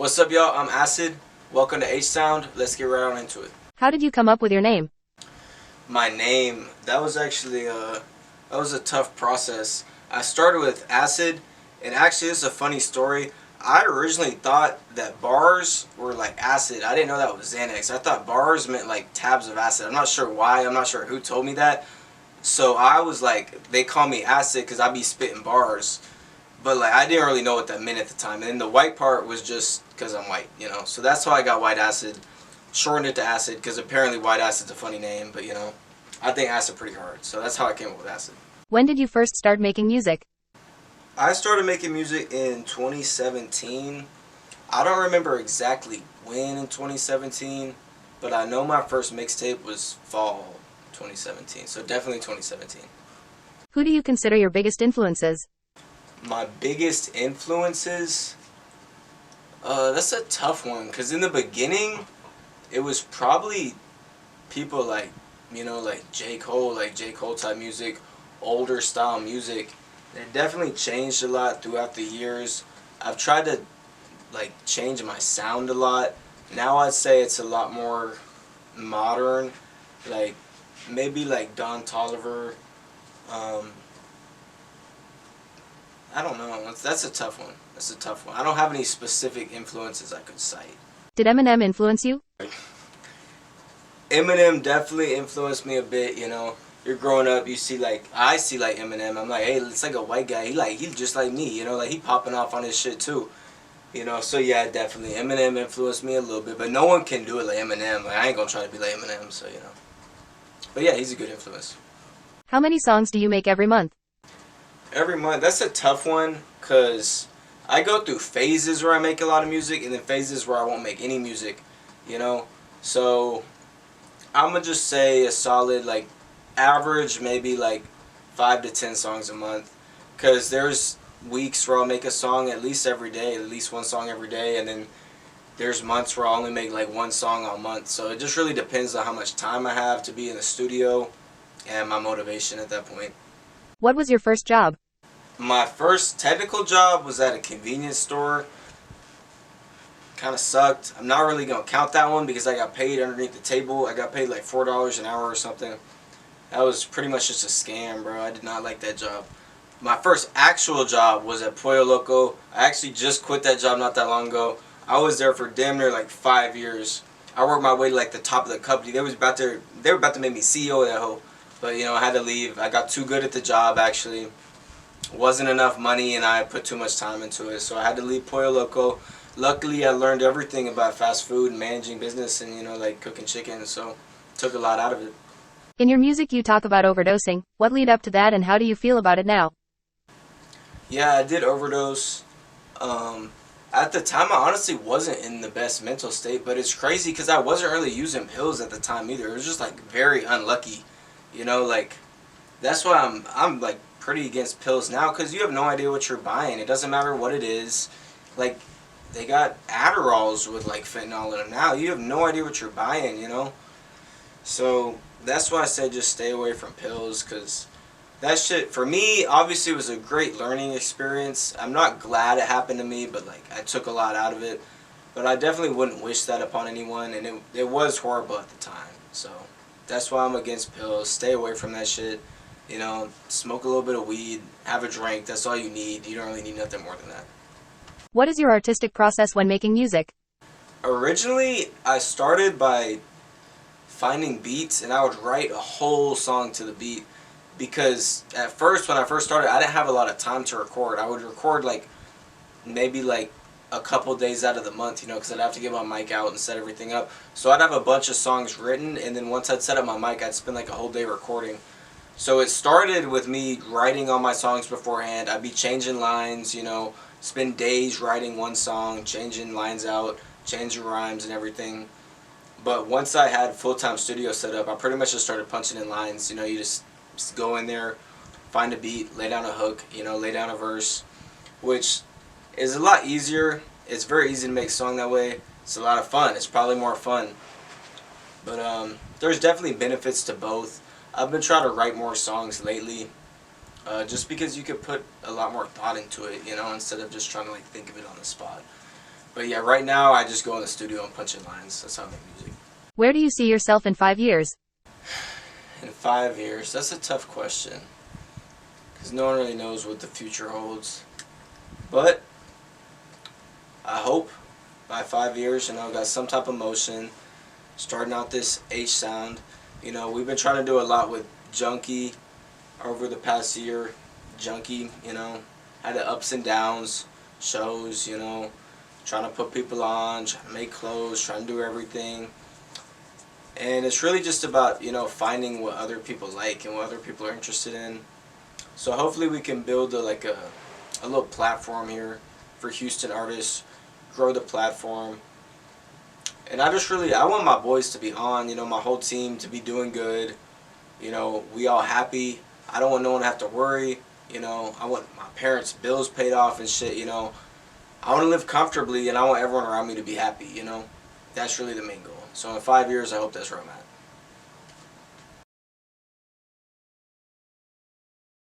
What's up, y'all? I'm Acid. Welcome to H-Sound. Let's get right on into it. How did you come up with your name? My name, that was actually that was a tough process. I started with Acid, and actually it's a funny story. I originally thought that bars were like acid. I didn't know that was Xanax. I thought bars meant like tabs of acid. I'm not sure why. I'm not sure who told me that. So I was like, they call me Acid because I be spitting bars. But like I didn't really know what that meant at the time. And then the white part was just because I'm white, you know. So that's how I got White Acid. Shortened it to Acid because apparently White Acid's a funny name. But you know, I think acid pretty hard. So that's how I came up with Acid. When did you first start making music? I started making music in 2017. I don't remember exactly when in 2017, but I know my first mixtape was fall 2017. So definitely 2017. Who do you consider your biggest influences? My biggest influences? That's a tough one because in the beginning, it was probably people like, you know, like J. Cole type music, older style music. It definitely changed a lot throughout the years. I've tried to like change my sound a lot. Now I'd say it's a lot more modern, like maybe like Don Toliver. I don't know. That's a tough one. That's a tough one. I don't have any specific influences I could cite. Did Eminem influence you? Eminem definitely influenced me a bit, you know. You're growing up, you see like, I see like Eminem, I'm like, hey, it's like a white guy, he's just like me, you know, like he popping off on his shit too. You know, so yeah, definitely. Eminem influenced me a little bit, but no one can do it like Eminem. Like, I ain't gonna try to be like Eminem, so you know. But yeah, he's a good influence. How many songs do you make every month? Every month, that's a tough one, because I go through phases where I make a lot of music, and then phases where I won't make any music, you know. So, I'm gonna just say a solid, like, average, maybe like 5 to 10 songs a month, because there's weeks where I'll make a song at least every day, at least one song every day, and then there's months where I'll only make like one song a month. So it just really depends on how much time I have to be in the studio and my motivation at that point. What was your first job? My first technical job was at a convenience store. Kind of sucked. I'm not really going to count that one because I got paid underneath the table. I got paid like $4 an hour or something. That was pretty much just a scam, bro. I did not like that job. My first actual job was at Pollo Loco. I actually just quit that job not that long ago. I was there for damn near like 5 years. I worked my way to like the top of the company. They were about to make me CEO of that hoe. But you know, I had to leave. I got too good at the job actually. Wasn't enough money and I put too much time into it. So I had to leave Pollo Loco. Luckily I learned everything about fast food and managing business and, you know, like cooking chicken. So took a lot out of it. In your music you talk about overdosing. What led up to that and how do you feel about it now? Yeah, I did overdose. At the time, I honestly wasn't in the best mental state, but it's crazy because I wasn't really using pills at the time either. It was just like very unlucky, you know. Like that's why I'm like pretty against pills now because you have no idea what you're buying. It doesn't matter what it is. Like they got Adderalls with like fentanyl in them now. You have no idea what you're buying, you know. So that's why I said just stay away from pills because that shit, for me, obviously was a great learning experience. I'm not glad it happened to me, but like I took a lot out of it. But I definitely wouldn't wish that upon anyone, and it was horrible at the time. So that's why I'm against pills. Stay away from that shit. You know, smoke a little bit of weed, have a drink. That's all you need. You don't really need nothing more than that. What is your artistic process when making music? Originally, I started by finding beats, and I would write a whole song to the beat. Because at first, when I first started, I didn't have a lot of time to record. I would record like maybe like a couple days out of the month, you know, because I'd have to get my mic out and set everything up. So I'd have a bunch of songs written, and then once I'd set up my mic, I'd spend like a whole day recording. So it started with me writing all my songs beforehand. I'd be changing lines, you know, spend days writing one song, changing lines out, changing rhymes and everything. But once I had full-time studio set up, I pretty much just started punching in lines. You know, you just go in there, find a beat, lay down a hook, you know, lay down a verse, which is a lot easier. It's very easy to make a song that way. It's a lot of fun. It's probably more fun. But there's definitely benefits to both. I've been trying to write more songs lately, just because you could put a lot more thought into it, you know, instead of just trying to like think of it on the spot. But yeah, right now I just go in the studio and punch in lines. That's how I make music. Where do you see yourself in 5 years? In 5 years, that's a tough question. Because no one really knows what the future holds. But I hope by 5 years, I got some type of motion. Starting out this H sound. We've been trying to do a lot with Junkie over the past year. Junkie, had the ups and downs, shows, trying to put people on, trying to make clothes, trying to do everything. And it's really just about, finding what other people like and what other people are interested in. So hopefully we can build a little platform here for Houston artists, grow the platform. And I want my boys to be on, my whole team to be doing good. We all happy. I don't want no one to have to worry. I want my parents' bills paid off and shit, I want to live comfortably and I want everyone around me to be happy, That's really the main goal. So in 5 years, I hope that's where I'm at.